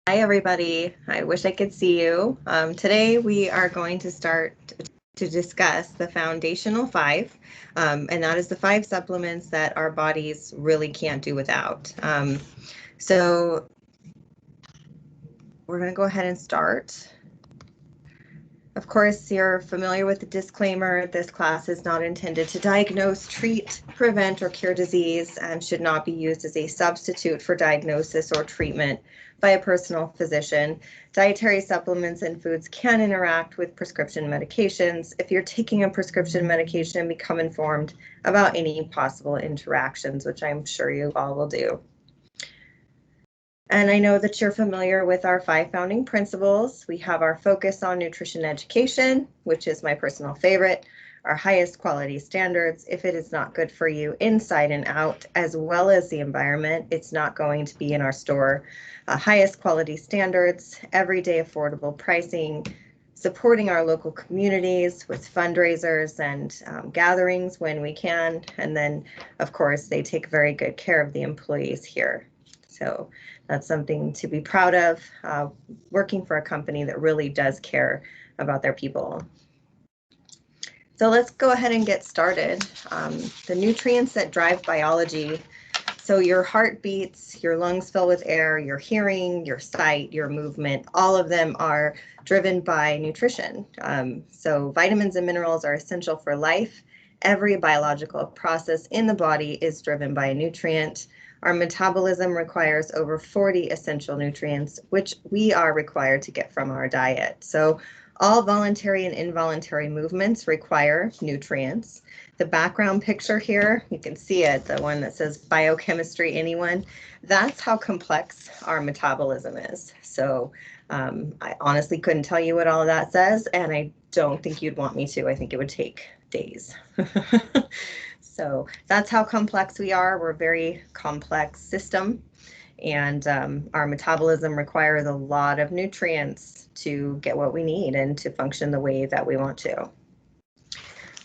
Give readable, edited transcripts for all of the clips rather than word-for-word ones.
Hi, everybody. I wish I could see you. Today, we are going to start to discuss the foundational five, and that is the five supplements that our bodies really can't do without. So we're going to go ahead and start. Of course, you're familiar with the disclaimer. This class is not intended to diagnose, treat, prevent, or cure disease and should not be used as a substitute for diagnosis or treatment by a personal physician. Dietary supplements and foods can interact with prescription medications. If you're taking a prescription medication, become informed about any possible interactions, which I'm sure you all will do. And I know that you're familiar with our five founding principles. We have our focus on nutrition education, which is my personal favorite, our highest quality standards. If it is not good for you inside and out, as well as the environment, it's not going to be in our store. Highest quality standards, everyday affordable pricing, supporting our local communities with fundraisers and gatherings when we can. And then, of course, they take very good care of the employees here. So that's something to be proud of, working for a company that really does care about their people. So let's go ahead and get started. The nutrients that drive biology. So your heart beats, your lungs fill with air, your hearing, your sight, your movement, all of them are driven by nutrition. So vitamins and minerals are essential for life. Every biological process in the body is driven by a nutrient. Our metabolism requires over 40 essential nutrients, which we are required to get from our diet. So all voluntary and involuntary movements require nutrients. The background picture here, you can see it, the one that says biochemistry anyone, that's how complex our metabolism is. So I honestly couldn't tell you what all of that says, and I don't think you'd want me to. I think it would take days. So that's how complex we are. We're a very complex system, and our metabolism requires a lot of nutrients to get what we need and to function the way that we want to.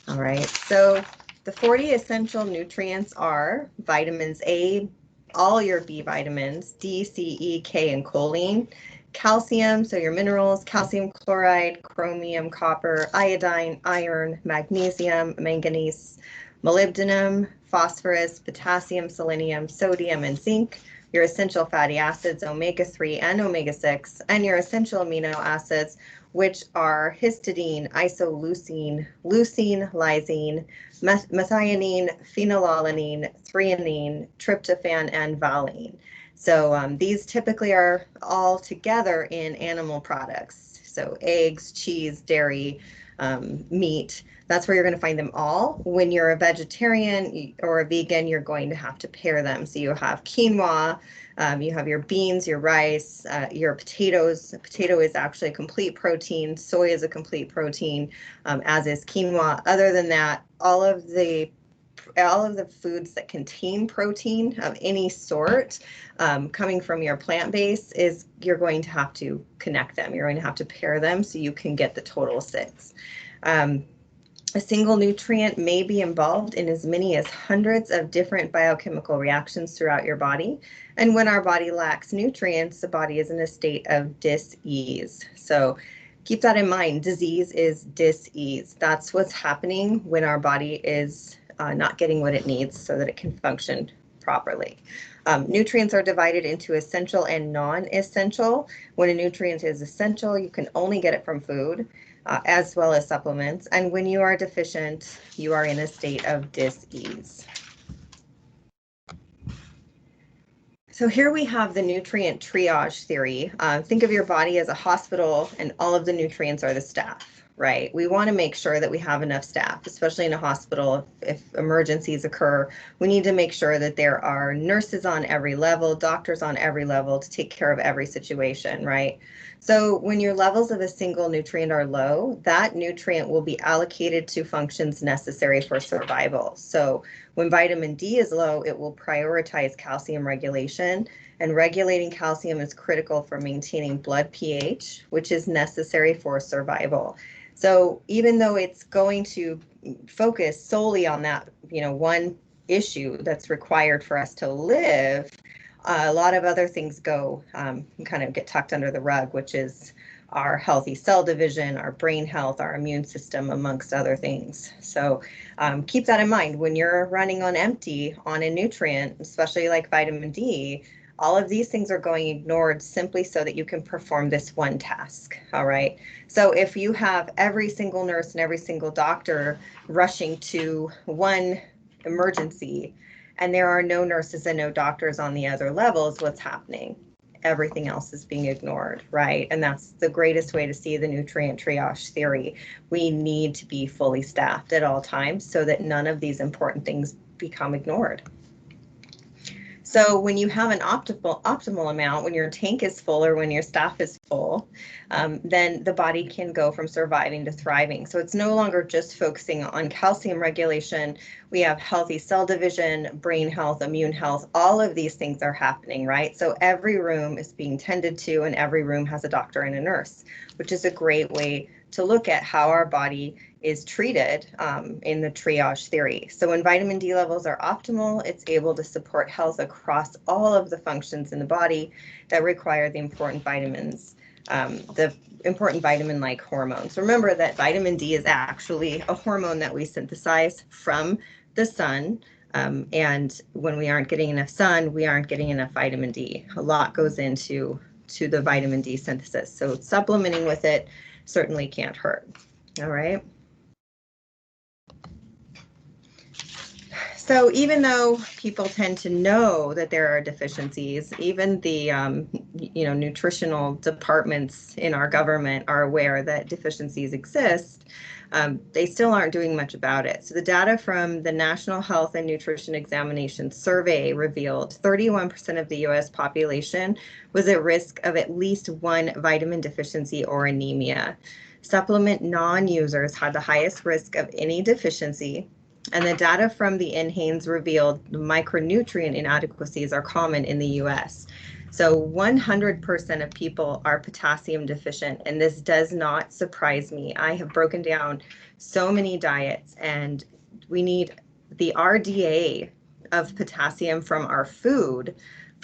All right, so the 40 essential nutrients are vitamins A, all your B vitamins, D, C, E, K, and choline, calcium, so your minerals, calcium chloride, chromium, copper, iodine, iron, magnesium, manganese, molybdenum, phosphorus, potassium, selenium, sodium, and zinc, your essential fatty acids, omega-3 and omega-6, and your essential amino acids, which are histidine, isoleucine, leucine, lysine, methionine, phenylalanine, threonine, tryptophan, and valine. So these typically are all together in animal products. So eggs, cheese, dairy, meat, that's where you're going to find them all. When you're a vegetarian or a vegan, you're going to have to pair them. So you have quinoa, you have your beans, your rice, your potatoes. Potato is actually a complete protein. Soy is a complete protein, as is quinoa. Other than that, all of the foods that contain protein of any sort, coming from your plant base, is you're going to have to connect them. You're going to have to pair them so you can get the total 6. A single nutrient may be involved in as many as hundreds of different biochemical reactions throughout your body. And when our body lacks nutrients, the body is in a state of dis-ease. So keep that in mind. Disease is dis-ease. That's what's happening when our body is not getting what it needs so that it can function properly. Nutrients are divided into essential and non-essential. When a nutrient is essential, you can only get it from food, as well as supplements. And when you are deficient, you are in a state of dis-ease. So here we have the nutrient triage theory. Think of your body as a hospital and all of the nutrients are the staff, right? We want to make sure that we have enough staff, especially in a hospital. If emergencies occur, we need to make sure that there are nurses on every level, doctors on every level to take care of every situation, right? So when your levels of a single nutrient are low, that nutrient will be allocated to functions necessary for survival. So when vitamin D is low, it will prioritize calcium regulation, and regulating calcium is critical for maintaining blood pH, which is necessary for survival. So even though it's going to focus solely on that, one issue that's required for us to live, a lot of other things go kind of get tucked under the rug, which is our healthy cell division, our brain health, our immune system, amongst other things. So keep that in mind when you're running on empty on a nutrient, especially like vitamin D. All of these things are going ignored simply so that you can perform this one task. All right. So if you have every single nurse and every single doctor rushing to one emergency, and there are no nurses and no doctors on the other levels, what's happening? Everything else is being ignored, right? And that's the greatest way to see the nutrient triage theory. We need to be fully staffed at all times so that none of these important things become ignored. So when you have an optimal amount, when your tank is full or when your staff is full, then the body can go from surviving to thriving. So it's no longer just focusing on calcium regulation. We have healthy cell division, brain health, immune health, all of these things are happening, right? So every room is being tended to and every room has a doctor and a nurse, which is a great way to look at how our body is treated in the triage theory. So when vitamin D levels are optimal, it's able to support health across all of the functions in the body that require the important vitamins, the important vitamin-like hormones. Remember that vitamin D is actually a hormone that we synthesize from the sun. And when we aren't getting enough sun, we aren't getting enough vitamin D. A lot goes into the vitamin D synthesis. So supplementing with it certainly can't hurt. All right. So even though people tend to know that there are deficiencies, even the nutritional departments in our government are aware that deficiencies exist, they still aren't doing much about it. So the data from the National Health and Nutrition Examination Survey revealed 31% of the US population was at risk of at least one vitamin deficiency or anemia. Supplement non-users had the highest risk of any deficiency. And the data from the NHANES revealed micronutrient inadequacies are common in the US. So 100% of people are potassium deficient, and this does not surprise me. I have broken down so many diets, and we need the RDA of potassium from our food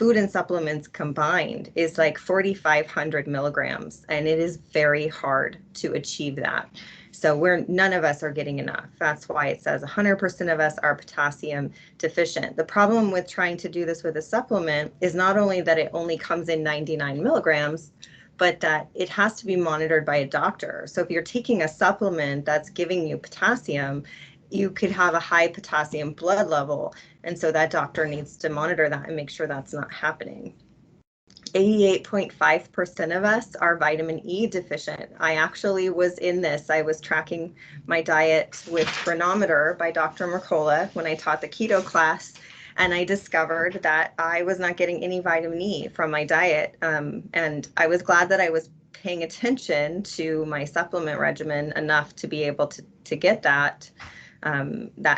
and supplements combined is like 4,500 milligrams, and it is very hard to achieve that. So none of us are getting enough. That's why it says 100% of us are potassium deficient. The problem with trying to do this with a supplement is not only that it only comes in 99 milligrams, but that it has to be monitored by a doctor. So if you're taking a supplement that's giving you potassium, you could have a high potassium blood level. And so that doctor needs to monitor that and make sure that's not happening. 88.5% of us are vitamin E deficient. I actually was in this. I was tracking my diet with Chronometer by Dr. Mercola when I taught the keto class, and I discovered that I was not getting any vitamin E from my diet. And I was glad that I was paying attention to my supplement regimen enough to be able to get that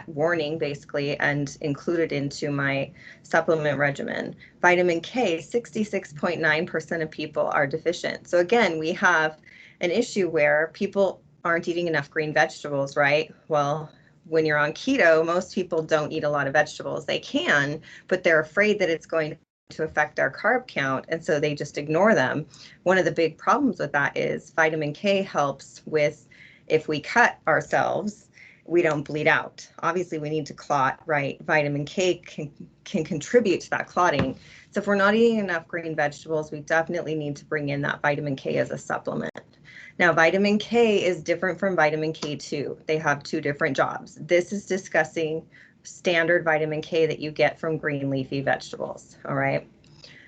warning basically and include it into my supplement regimen. Vitamin K, 66.9% of people are deficient. So again, we have an issue where people aren't eating enough green vegetables, right? Well, when you're on keto, most people don't eat a lot of vegetables. They can, but they're afraid that it's going to affect their carb count, and so they just ignore them. One of the big problems with that is vitamin K helps with, if we cut ourselves, we don't bleed out. Obviously, we need to clot, right? Vitamin K can contribute to that clotting. So if we're not eating enough green vegetables, we definitely need to bring in that vitamin K as a supplement. Now, vitamin K is different from vitamin K2. They have two different jobs. This is discussing standard vitamin K that you get from green leafy vegetables, all right?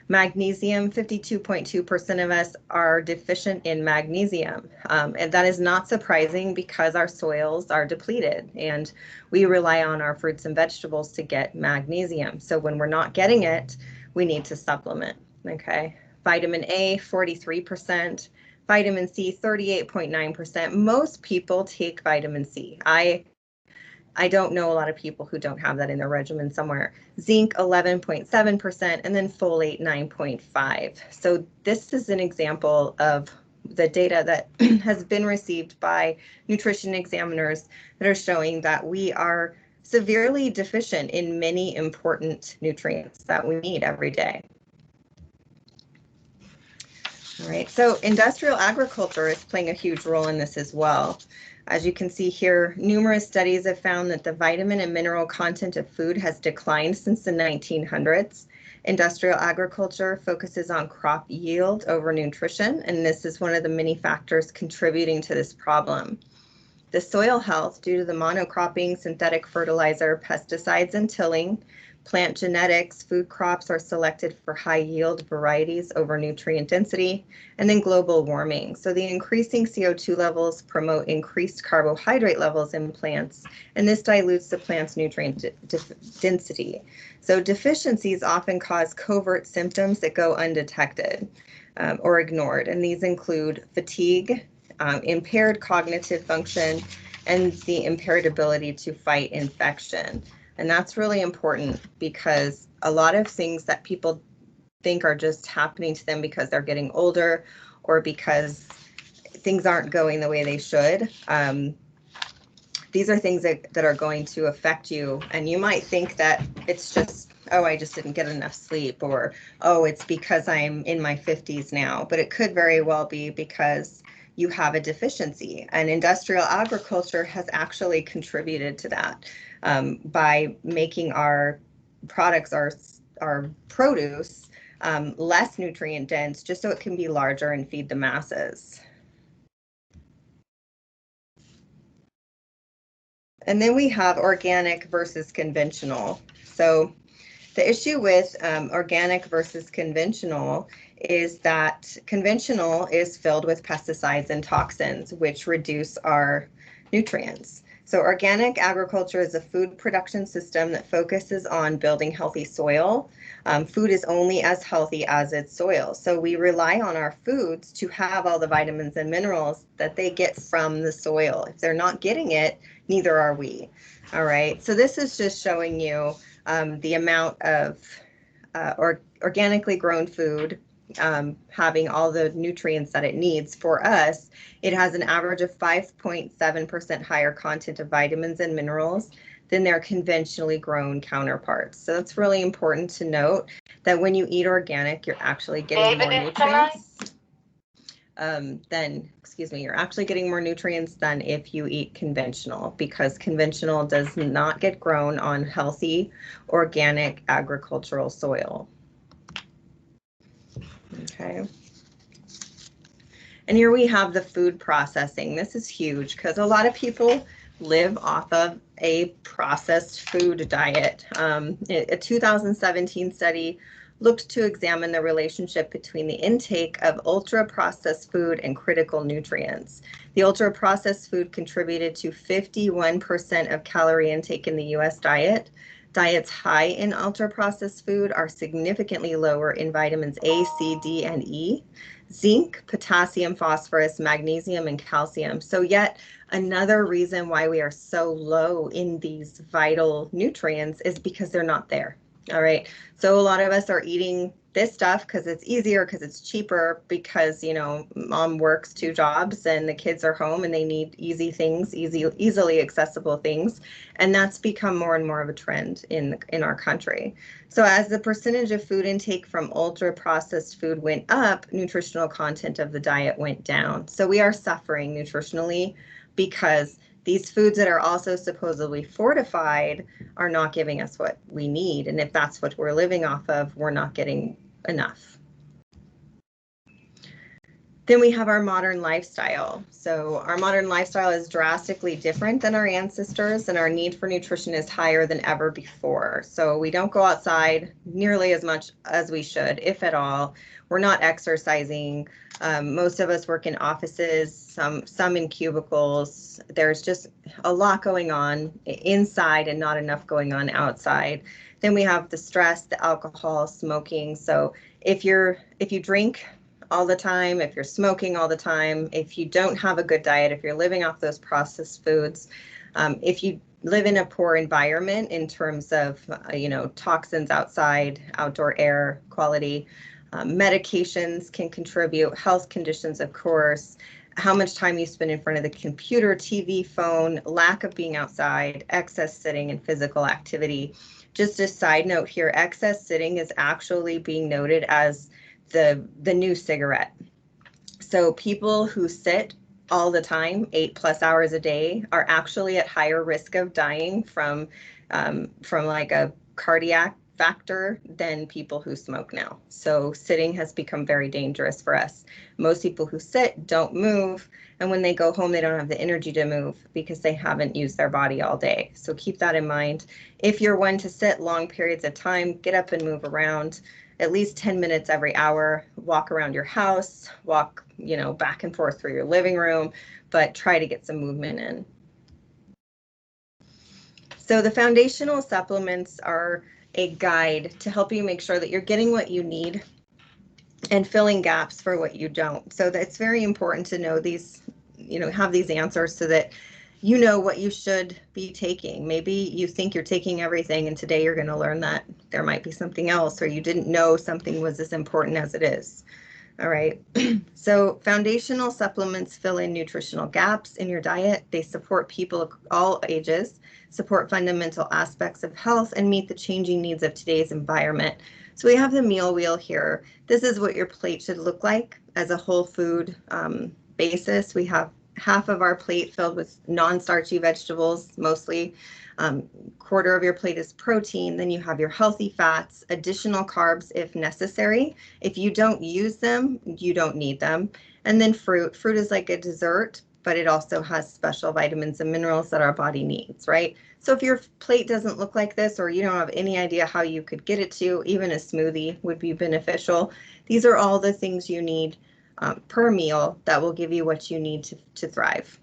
Magnesium, 52.2% of us are deficient in magnesium. And that is not surprising because our soils are depleted and we rely on our fruits and vegetables to get magnesium. So when we're not getting it, we need to supplement, okay? Vitamin A, 43%. Vitamin C, 38.9%. Most people take vitamin C. I don't know a lot of people who don't have that in their regimen somewhere. Zinc, 11.7%, and then folate, 9.5%. So this is an example of the data that has been received by nutrition examiners that are showing that we are severely deficient in many important nutrients that we need every day. All right, so industrial agriculture is playing a huge role in this as well. As you can see here, numerous studies have found that the vitamin and mineral content of food has declined since the 1900s. Industrial agriculture focuses on crop yield over nutrition, and this is one of the many factors contributing to this problem. The soil health due to the monocropping, synthetic fertilizer, pesticides, and tilling, plant genetics, food crops are selected for high yield varieties over nutrient density, and then global warming. So the increasing CO2 levels promote increased carbohydrate levels in plants, and this dilutes the plant's nutrient density. So deficiencies often cause covert symptoms that go undetected or ignored, and these include fatigue, impaired cognitive function, and the impaired ability to fight infection. And that's really important because a lot of things that people think are just happening to them because they're getting older or because things aren't going the way they should. These are things that are going to affect you. And you might think that it's just, oh, I just didn't get enough sleep, or, oh, it's because I'm in my 50s now. But it could very well be because you have a deficiency. And industrial agriculture has actually contributed to that by making our products, our produce, less nutrient dense, just so it can be larger and feed the masses. And then we have organic versus conventional. So the issue with organic versus conventional is that conventional is filled with pesticides and toxins, which reduce our nutrients. So organic agriculture is a food production system that focuses on building healthy soil. Food is only as healthy as its soil. So we rely on our foods to have all the vitamins and minerals that they get from the soil. If they're not getting it, neither are we. All right, so this is just showing you the amount of organically grown food having all the nutrients that it needs. For us, it has an average of 5.7% higher content of vitamins and minerals than their conventionally grown counterparts. So it's really important to note that when you eat organic, you're actually getting more nutrients you're actually getting more nutrients than if you eat conventional, because conventional does not get grown on healthy organic agricultural soil. Okay. And here we have the food processing. This is huge because a lot of people live off of a processed food diet. A 2017 study looked to examine the relationship between the intake of ultra-processed food and critical nutrients. The ultra-processed food contributed to 51% of calorie intake in the US diet. Diets high in ultra-processed food are significantly lower in vitamins A, C, D, and E, zinc, potassium, phosphorus, magnesium, and calcium. So yet another reason why we are so low in these vital nutrients is because they're not there. All right, so a lot of us are eating this stuff because it's easier, because it's cheaper, because, you know, mom works 2 jobs and the kids are home and they need easy things, easily accessible things. And that's become more and more of a trend in our country. So as the percentage of food intake from ultra processed food went up, nutritional content of the diet went down. So we are suffering nutritionally because these foods that are also supposedly fortified are not giving us what we need. And if that's what we're living off of, we're not getting enough. Then we have our modern lifestyle. So our modern lifestyle is drastically different than our ancestors, and our need for nutrition is higher than ever before. So we don't go outside nearly as much as we should, if at all. We're not exercising. Most of us work in offices, some in cubicles. There's just a lot going on inside and not enough going on outside. Then we have the stress, the alcohol, smoking. So if you drink all the time, if you're smoking all the time, if you don't have a good diet, if you're living off those processed foods, if you live in a poor environment in terms of, toxins outside, outdoor air quality, medications can contribute, health conditions, of course, how much time you spend in front of the computer, TV, phone, lack of being outside, excess sitting and physical activity. Just a side note here, excess sitting is actually being noted as the new cigarette. So people who sit all the time, 8+ hours a day, are actually at higher risk of dying from like a cardiac factor than people who smoke now. So sitting has become very dangerous for us. Most people who sit don't move, and when they go home, they don't have the energy to move because they haven't used their body all day. So keep that in mind. If you're one to sit long periods of time, get up and move around at least 10 minutes every hour, walk around your house, walk, back and forth through your living room, but try to get some movement in. So the foundational supplements are a guide to help you make sure that you're getting what you need and filling gaps for what you don't. So that's very important to know these, have these answers so that you know what you should be taking. Maybe you think you're taking everything and today you're going to learn that there might be something else, or you didn't know something was as important as it is. All right. So foundational supplements fill in nutritional gaps in your diet. They support people of all ages, support fundamental aspects of health, and meet the changing needs of today's environment. So we have the meal wheel here. This is what your plate should look like as a whole food basis. We have half of our plate filled with non-starchy vegetables, mostly. Quarter of your plate is protein. Then you have your healthy fats, additional carbs if necessary. If you don't use them, you don't need them. And then fruit. Fruit is like a dessert, but it also has special vitamins and minerals that our body needs, right? So if your plate doesn't look like this, or you don't have any idea how you could get it to, even a smoothie would be beneficial. These are all the things you need per meal that will give you what you need to thrive.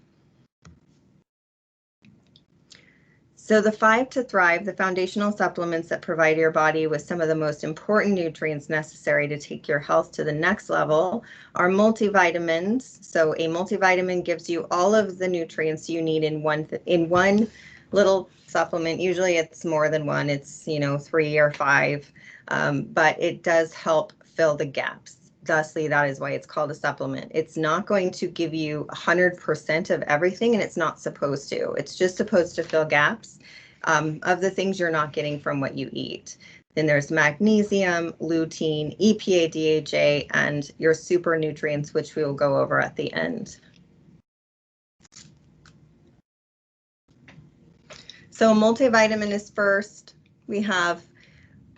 So the 5 to thrive, the foundational supplements that provide your body with some of the most important nutrients necessary to take your health to the next level are multivitamins. So a multivitamin gives you all of the nutrients you need in one little supplement. Usually it's more than one, it's 3 or 5, but it does help fill the gaps. Thusly, that is why it's called a supplement. It's not going to give you 100% of everything, and it's not supposed to. It's just supposed to fill gaps of the things you're not getting from what you eat. Then there's magnesium, lutein, EPA, DHA, and your super nutrients, which we will go over at the end. So multivitamin is first. We have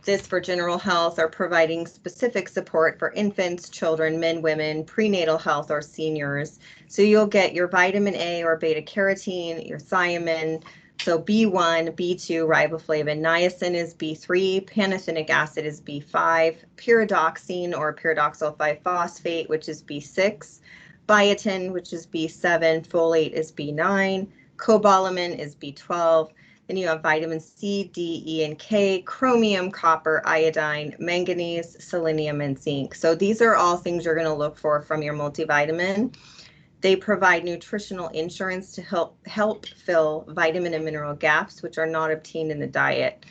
this for general health, or providing specific support for infants, children, men, women, prenatal health, or seniors. So you'll get your vitamin A or beta carotene, your thiamine, so B1, B2, riboflavin, niacin is B3, pantothenic acid is B5, pyridoxine or pyridoxal 5-phosphate, which is B6, biotin, which is B7, folate is B9, cobalamin is B12. Then you have vitamin C, D, E, and K, chromium, copper, iodine, manganese, selenium, and zinc. So these are all things you're going to look for from your multivitamin. They provide nutritional insurance to help fill vitamin and mineral gaps, which are not obtained in the diet.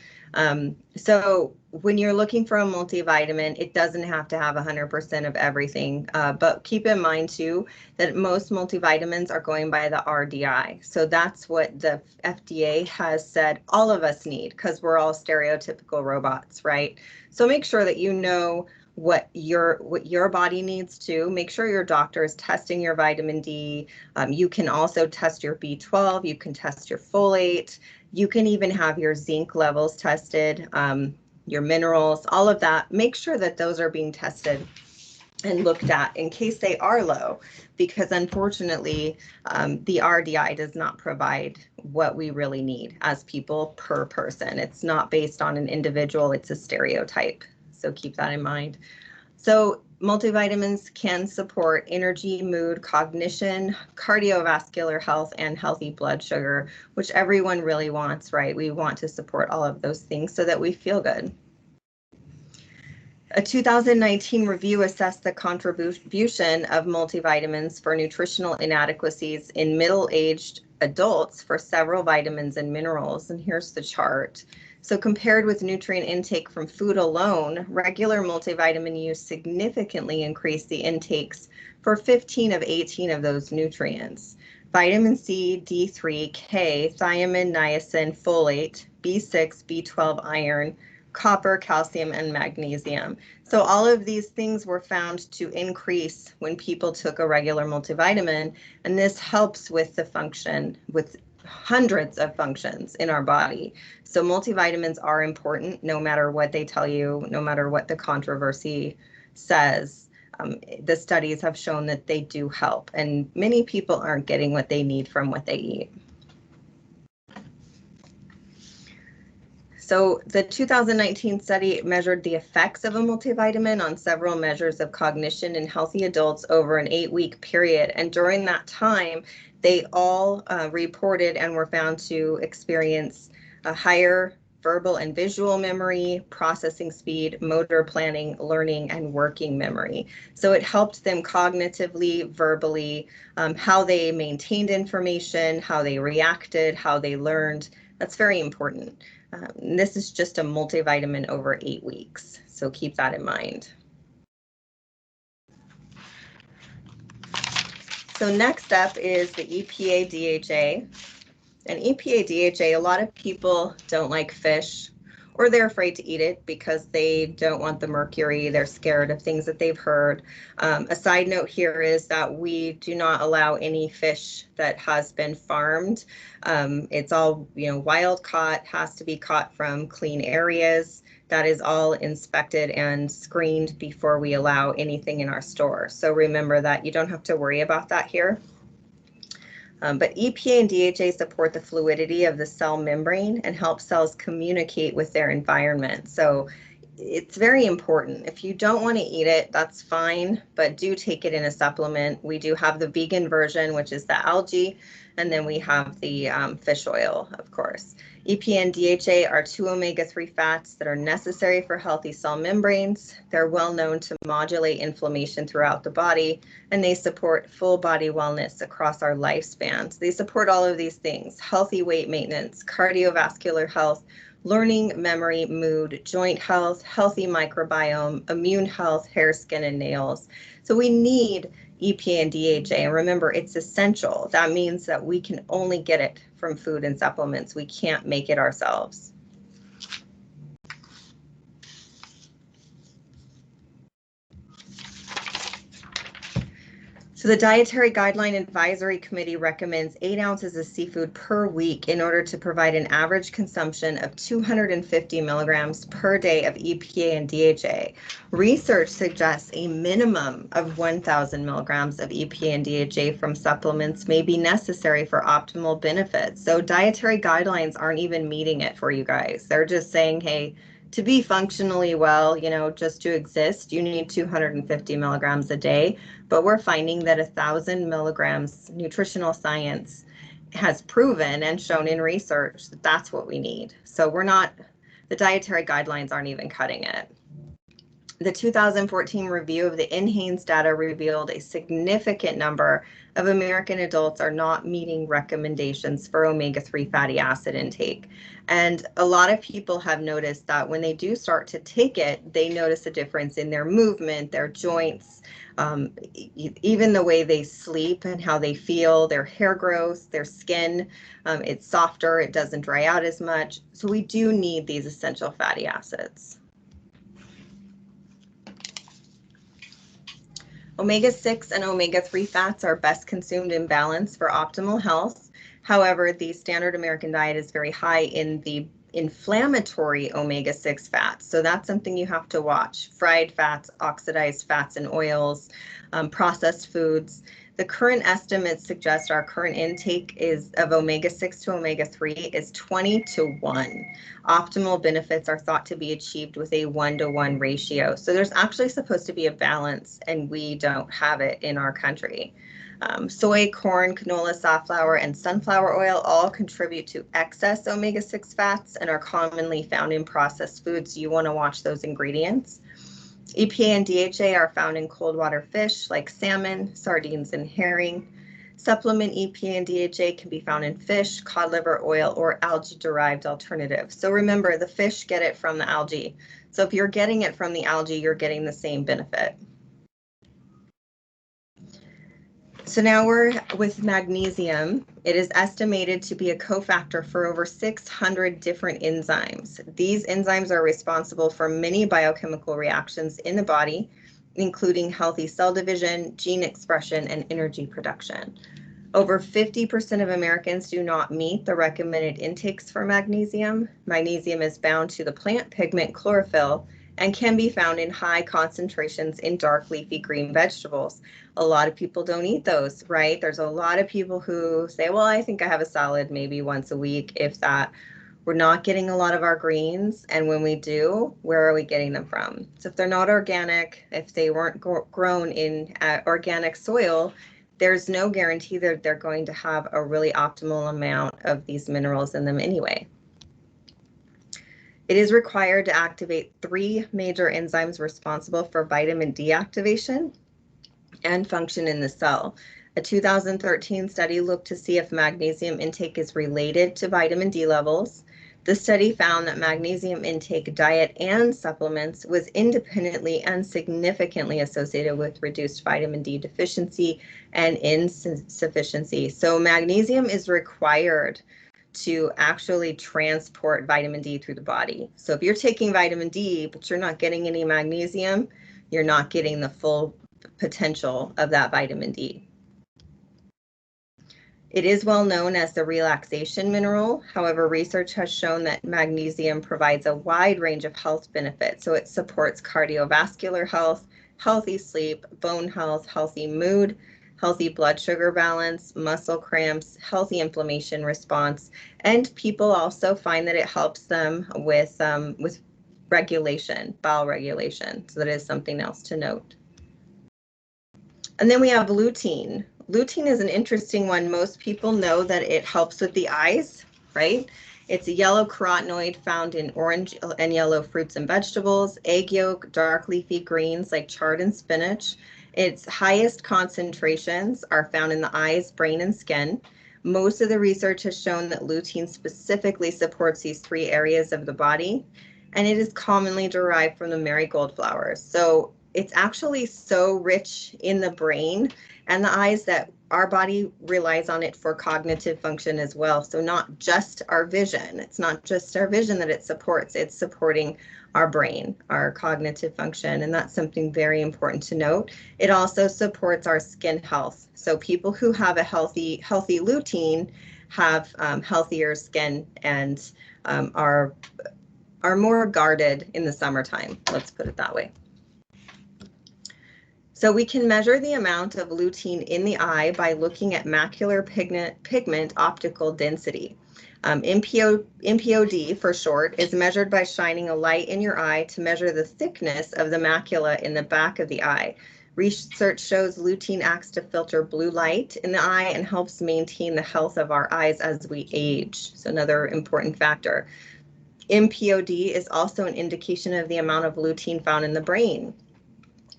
So when you're looking for a multivitamin, it doesn't have to have 100% of everything, but keep in mind too that most multivitamins are going by the RDI. So that's what the FDA has said all of us need, because we're all stereotypical robots, right? So make sure that you know what your body needs to. Make sure your doctor is testing your vitamin D. You can also test your B12, you can test your folate, you can even have your zinc levels tested, your minerals, all of that. Make sure that those are being tested and looked at in case they are low, because unfortunately the RDI does not provide what we really need as people per person. It's not based on an individual, it's a stereotype. So keep that in mind. So multivitamins can support energy, mood, cognition, cardiovascular health, and healthy blood sugar, which everyone really wants, right? We want to support all of those things so that we feel good. A 2019 review assessed the contribution of multivitamins for nutritional inadequacies in middle-aged adults for several vitamins and minerals. And here's the chart. So compared with nutrient intake from food alone, regular multivitamin use significantly increased the intakes for 15 of 18 of those nutrients. Vitamin C, D3, K, thiamine, niacin, folate, B6, B12, iron, copper, calcium, and magnesium. So all of these things were found to increase when people took a regular multivitamin, and this helps with the function, with hundreds of functions in our body. So multivitamins are important no matter what they tell you, no matter what the controversy says. The studies have shown that they do help, and many people aren't getting what they need from what they eat. So the 2019 study measured the effects of a multivitamin on several measures of cognition in healthy adults over an 8-week period. And during that time, they all reported and were found to experience a higher verbal and visual memory, processing speed, motor planning, learning, and working memory. So it helped them cognitively, verbally, how they maintained information, how they reacted, how they learned. That's very important. This is just a multivitamin over 8 weeks, so keep that in mind. So next up is the EPA DHA. And EPA DHA, a lot of people don't like fish, or they're afraid to eat it because they don't want the mercury. They're scared of things that they've heard. A side note here is that we do not allow any fish that has been farmed. It's all, wild caught, has to be caught from clean areas. That is all inspected and screened before we allow anything in our store. So remember that you don't have to worry about that here. But EPA and DHA support the fluidity of the cell membrane and help cells communicate with their environment. So it's very important. If you don't want to eat it, that's fine, but do take it in a supplement. We do have the vegan version, which is the algae, and then we have the fish oil, of course. EPA and DHA are 2 omega-3 fats that are necessary for healthy cell membranes. They're well known to modulate inflammation throughout the body, and they support full body wellness across our lifespans. They support all of these things: healthy weight maintenance, cardiovascular health, learning, memory, mood, joint health, healthy microbiome, immune health, hair, skin, and nails. So we need EPA and DHA, and remember, it's essential. That means that we can only get it from food and supplements. We can't make it ourselves. So the Dietary Guideline Advisory Committee recommends 8 ounces of seafood per week in order to provide an average consumption of 250 milligrams per day of EPA and DHA. Research suggests a minimum of 1,000 milligrams of EPA and DHA from supplements may be necessary for optimal benefits. So dietary guidelines aren't even meeting it for you guys. They're just saying, hey, to be functionally well, just to exist, you need 250 milligrams a day. But we're finding that 1,000 milligrams, nutritional science has proven and shown in research that that's what we need. So the dietary guidelines aren't even cutting it. The 2014 review of the NHANES data revealed a significant number of American adults are not meeting recommendations for omega-3 fatty acid intake. And a lot of people have noticed that when they do start to take it, they notice a difference in their movement, their joints, even the way they sleep and how they feel, their hair growth, their skin, it's softer, it doesn't dry out as much. So we do need these essential fatty acids. Omega-6 and omega-3 fats are best consumed in balance for optimal health. However, the standard American diet is very high in the inflammatory omega-6 fats. So that's something you have to watch: fried fats, oxidized fats and oils, processed foods. The current estimates suggest our current intake of omega-6 to omega-3 is 20 to 1. Optimal benefits are thought to be achieved with a 1-to-1 ratio. So there's actually supposed to be a balance, and we don't have it in our country. Soy, corn, canola, safflower, and sunflower oil all contribute to excess omega-6 fats and are commonly found in processed foods. You want to watch those ingredients. EPA and DHA are found in cold water fish like salmon, sardines, and herring. Supplement EPA and DHA can be found in fish, cod liver oil, or algae-derived alternatives. So remember, the fish get it from the algae. So if you're getting it from the algae, you're getting the same benefit. So now we're with magnesium. It is estimated to be a cofactor for over 600 different enzymes. These enzymes are responsible for many biochemical reactions in the body, including healthy cell division, gene expression, and energy production. Over 50% of Americans do not meet the recommended intakes for magnesium. Magnesium is bound to the plant pigment chlorophyll and can be found in high concentrations in dark leafy green vegetables. A lot of people don't eat those, right? There's a lot of people who say, well, I think I have a salad maybe once a week, if that. We're not getting a lot of our greens, and when we do, where are we getting them from? So if they're not organic, if they weren't grown in organic soil, there's no guarantee that they're going to have a really optimal amount of these minerals in them anyway. It is required to activate 3 major enzymes responsible for vitamin D activation and function in the cell. A 2013 study looked to see if magnesium intake is related to vitamin D levels. The study found that magnesium intake, diet, and supplements was independently and significantly associated with reduced vitamin D deficiency and insufficiency. So magnesium is required to actually transport vitamin D through the body. So if you're taking vitamin D, but you're not getting any magnesium, you're not getting the full potential of that vitamin D. It is well known as the relaxation mineral. However, research has shown that magnesium provides a wide range of health benefits. So it supports cardiovascular health, healthy sleep, bone health, healthy mood, healthy blood sugar balance, muscle cramps, healthy inflammation response, and people also find that it helps them with regulation, bowel regulation. So that is something else to note. And then we have lutein. Lutein is an interesting one. Most people know that it helps with the eyes, right? It's a yellow carotenoid found in orange and yellow fruits and vegetables, egg yolk, dark leafy greens like chard and spinach. Its highest concentrations are found in the eyes, brain, and skin. Most of the research has shown that lutein specifically supports these 3 areas of the body, and it is commonly derived from the marigold flowers. So it's actually so rich in the brain and the eyes that our body relies on it for cognitive function as well. So not just our vision. It's not just our vision that it supports. It's supporting our brain, our cognitive function, and that's something very important to note. It also supports our skin health. So people who have a healthy lutein have healthier skin and are more guarded in the summertime. Let's put it that way. So we can measure the amount of lutein in the eye by looking at macular pigment optical density. MPOD for short is measured by shining a light in your eye to measure the thickness of the macula in the back of the eye. Research shows lutein acts to filter blue light in the eye and helps maintain the health of our eyes as we age. So another important factor. MPOD is also an indication of the amount of lutein found in the brain.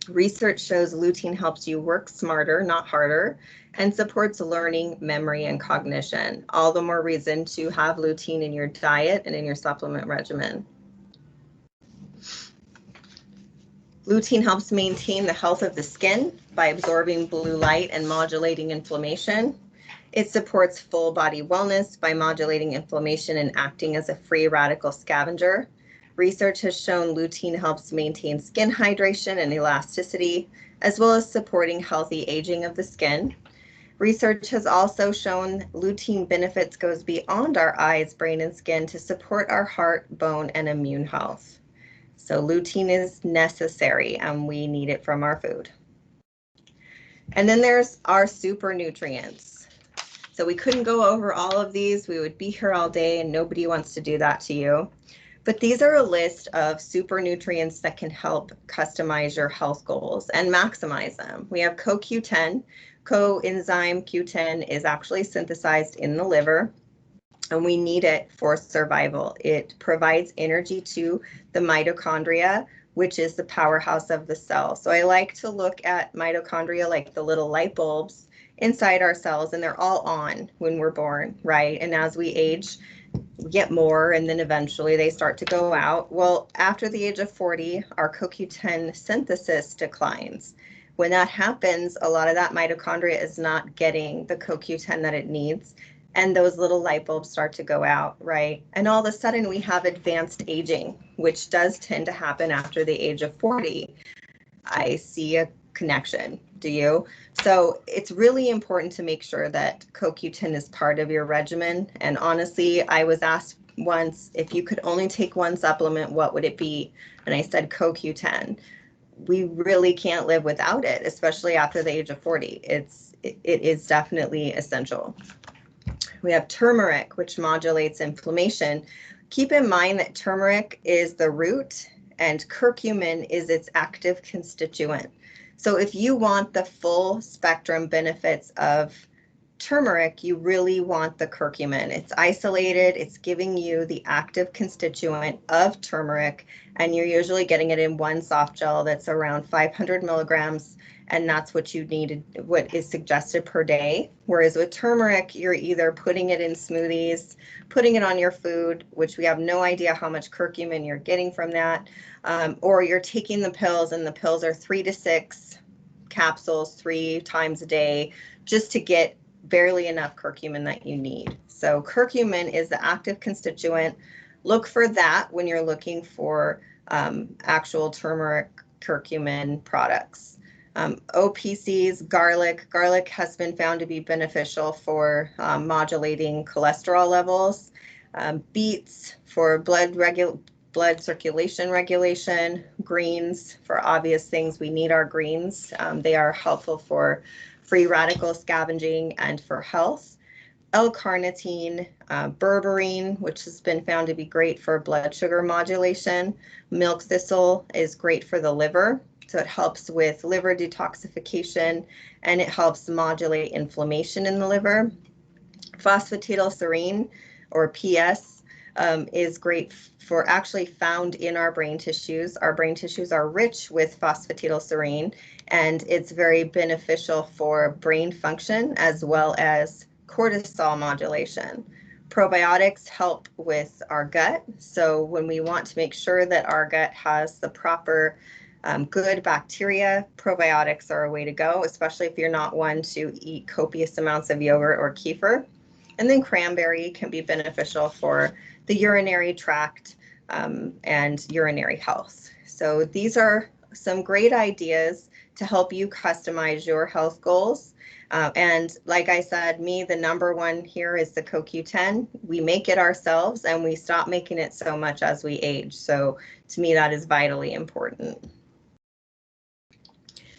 Research shows lutein helps you work smarter, not harder, and supports learning, memory, and cognition. All the more reason to have lutein in your diet and in your supplement regimen. Lutein helps maintain the health of the skin by absorbing blue light and modulating inflammation. It supports full body wellness by modulating inflammation and acting as a free radical scavenger. Research has shown lutein helps maintain skin hydration and elasticity, as well as supporting healthy aging of the skin. Research has also shown lutein benefits goes beyond our eyes, brain, and skin to support our heart, bone, and immune health. So lutein is necessary and we need it from our food. And then there's our super nutrients. So we couldn't go over all of these. We would be here all day and nobody wants to do that to you. But these are a list of super nutrients that can help customize your health goals and maximize them. We have CoQ10. Coenzyme Q10 is actually synthesized in the liver, and we need it for survival. It provides energy to the mitochondria, which is the powerhouse of the cell. So I like to look at mitochondria like the little light bulbs inside our cells, and they're all on when we're born, right? And as we age, we get more, and then eventually they start to go out. Well, after the age of 40, our CoQ10 synthesis declines. When that happens, a lot of that mitochondria is not getting the CoQ10 that it needs, and those little light bulbs start to go out, right? And all of a sudden we have advanced aging, which does tend to happen after the age of 40. I see a connection. Do you? So it's really important to make sure that CoQ10 is part of your regimen. And honestly, I was asked once, if you could only take one supplement, what would it be? And I said CoQ10. We really can't live without it, especially after the age of 40. It is definitely essential. We have turmeric, which modulates inflammation. Keep in mind that turmeric is the root and curcumin is its active constituent. So if you want the full spectrum benefits of turmeric, you really want the curcumin. It's isolated, it's giving you the active constituent of turmeric, and you're usually getting it in one soft gel that's around 500 milligrams, and that's what you need, what is suggested per day. Whereas with turmeric, you're either putting it in smoothies, putting it on your food, which we have no idea how much curcumin you're getting from that, or you're taking the pills, and the pills are 3 to 6 capsules 3 times a day just to get barely enough curcumin that you need. So curcumin is the active constituent. Look for that when you're looking for actual turmeric curcumin products. OPCs, garlic. Garlic has been found to be beneficial for modulating cholesterol levels. Beets for blood circulation regulation. Greens for obvious things. We need our greens. They are helpful for free radical scavenging and for health. L-carnitine, berberine, which has been found to be great for blood sugar modulation. Milk thistle is great for the liver, so it helps with liver detoxification and it helps modulate inflammation in the liver. Phosphatidylserine, or PS, is great for actually found in our brain tissues. Our brain tissues are rich with phosphatidylserine, and it's very beneficial for brain function as well as cortisol modulation. Probiotics help with our gut. So when we want to make sure that our gut has the proper good bacteria, probiotics are a way to go, especially if you're not one to eat copious amounts of yogurt or kefir. And then cranberry can be beneficial for the urinary tract and urinary health. So these are some great ideas to help you customize your health goals. And like I said, the number one here is the CoQ10. We make it ourselves and we stop making it so much as we age. So to me, that is vitally important.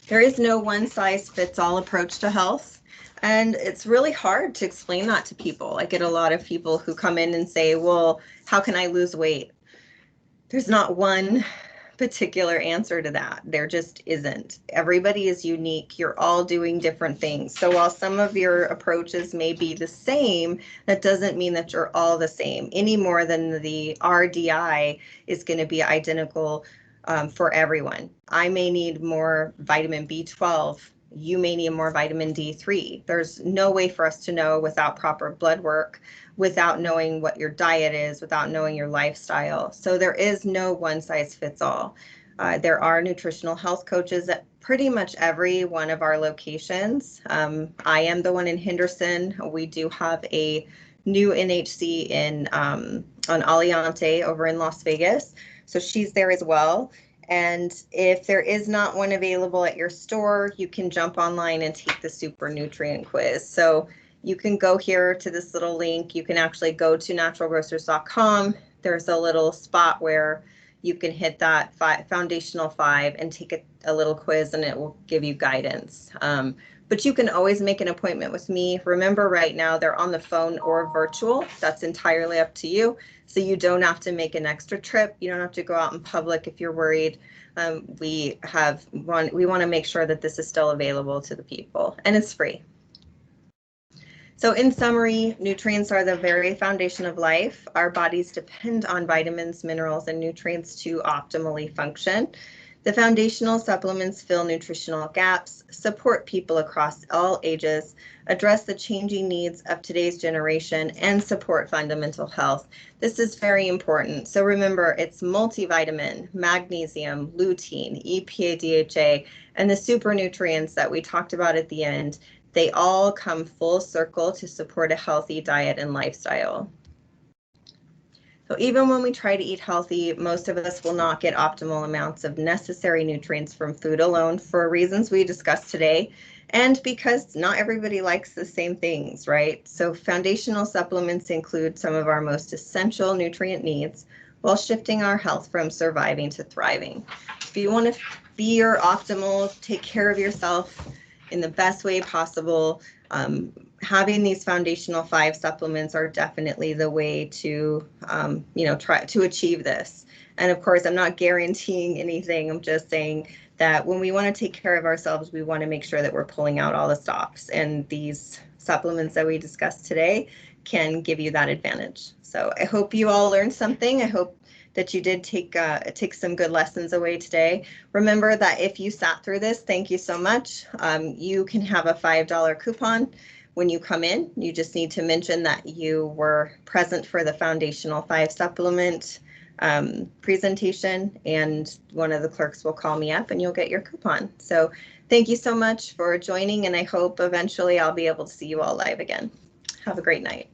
There is no one size fits all approach to health. And it's really hard to explain that to people. I get a lot of people who come in and say, well, how can I lose weight? There's not one particular answer to that. There just isn't. Everybody is unique. You're all doing different things. So while some of your approaches may be the same, that doesn't mean that you're all the same any more than the RDI is going to be identical for everyone. I may need more vitamin B12. You may need more vitamin D3. There's no way for us to know without proper blood work, without knowing what your diet is, without knowing your lifestyle. So there is no one size fits all. There are nutritional health coaches at pretty much every one of our locations. I am the one in Henderson. We do have a new NHC on Aliante over in Las Vegas. So she's there as well. And if there is not one available at your store, you can jump online and take the Super Nutrient quiz. So you can go here to this little link. You can actually go to naturalgrocers.com. There's a little spot where you can hit that foundational 5 and take a little quiz, and it will give you guidance. But you can always make an appointment with me. Remember, right now they're on the phone or virtual. That's entirely up to you. So you don't have to make an extra trip. You don't have to go out in public if you're worried. We want to make sure that this is still available to the people, and it's free. So in summary, nutrients are the very foundation of life. Our bodies depend on vitamins, minerals, and nutrients to optimally function. The foundational supplements fill nutritional gaps, support people across all ages, address the changing needs of today's generation, and support fundamental health. This is very important. So remember, it's multivitamin, magnesium, lutein, EPA, DHA, and the super nutrients that we talked about at the end. They all come full circle to support a healthy diet and lifestyle. So even when we try to eat healthy, most of us will not get optimal amounts of necessary nutrients from food alone for reasons we discussed today, and because not everybody likes the same things, right? So foundational supplements include some of our most essential nutrient needs while shifting our health from surviving to thriving. If you want to be your optimal, take care of yourself in the best way possible, having these foundational 5 supplements are definitely the way to, try to achieve this. And of course, I'm not guaranteeing anything. I'm just saying that when we want to take care of ourselves, we want to make sure that we're pulling out all the stops. And these supplements that we discussed today can give you that advantage. So I hope you all learned something. I hope that you did take some good lessons away today. Remember that if you sat through this, thank you so much. You can have a $5 coupon when you come in. You just need to mention that you were present for the foundational 5 supplement presentation, and one of the clerks will call me up and you'll get your coupon. So thank you so much for joining, and I hope eventually I'll be able to see you all live again. Have a great night.